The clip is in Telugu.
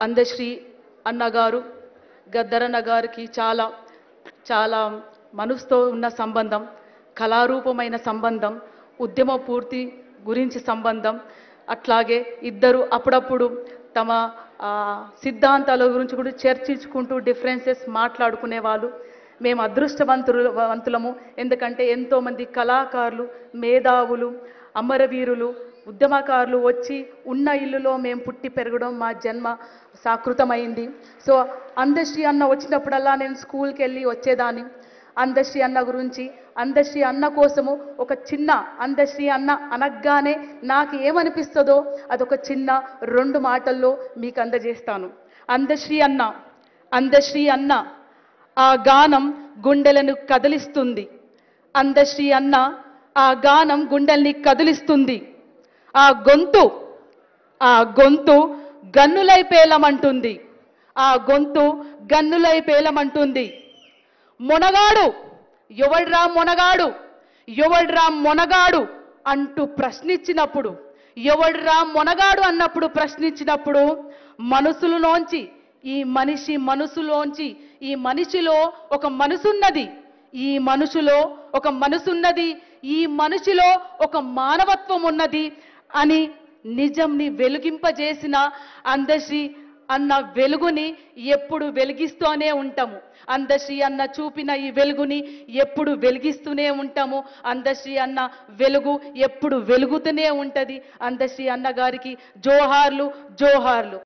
అందశ్రీ అన్నగారు గద్దరన్న గారికి చాలా చాలా మనసుతో ఉన్న సంబంధం, కళారూపమైన సంబంధం, ఉద్యమ పూర్తి గురించి సంబంధం. అట్లాగే ఇద్దరు అప్పుడప్పుడు తమ సిద్ధాంతాల గురించి కూడా చర్చించుకుంటూ డిఫరెన్సెస్ మాట్లాడుకునేవాళ్ళు. మేము అదృష్టవంతులము, ఎందుకంటే ఎంతోమంది కళాకారులు, మేధావులు, అమరవీరులు, ఉద్యమకారులు వచ్చి ఉన్న ఇల్లులో మేము పుట్టి పెరగడం మా జన్మ సాకృతమైంది. సో అందశ్రీ అన్న వచ్చినప్పుడల్లా నేను స్కూల్కి వెళ్ళి వచ్చేదాన్ని. అందశ్రీ అన్న గురించి, అందశ్రీ అన్న కోసము ఒక చిన్న, అందశ్రీ అన్న అనగానే నాకు ఏమనిపిస్తుందో అదొక చిన్న 2 మాటల్లో మీకు అందజేస్తాను. అందశ్రీ అన్న, అందశ్రీ అన్న ఆ గానం గుండెలను కదిలిస్తుంది. అందశ్రీ అన్న ఆ గానం గుండెల్ని కదిలిస్తుంది. ఆ గొంతు గన్నులై పేలమంటుంది. ఆ గొంతు గన్నులై పేలమంటుంది. మొనగాడు ఎవడ్రా మొనగాడు, ఎవడ్రా మొనగాడు అంటూ ప్రశ్నించినప్పుడు, ఎవడ్రా మొనగాడు అన్నప్పుడు ప్రశ్నించినప్పుడు మనసులోంచి, ఈ మనసులోంచి, ఈ మనిషిలో ఒక మనసున్నది, ఈ మనుషులో ఒక మనసున్నది, ఈ మనిషిలో ఒక మానవత్వం ఉన్నది అని నిజంని వెలిగింపజేసిన అందశ్రీ అన్న వెలుగుని ఎప్పుడు వెలిగిస్తూనే ఉంటాము. అందశ్రీ అన్న చూపిన ఈ వెలుగుని ఎప్పుడు వెలిగిస్తూనే ఉంటాము. అందశ్రీ అన్న వెలుగు ఎప్పుడు వెలుగుతూనే ఉంటుంది. అందశ్రీ అన్న గారికి జోహార్లు, జోహార్లు.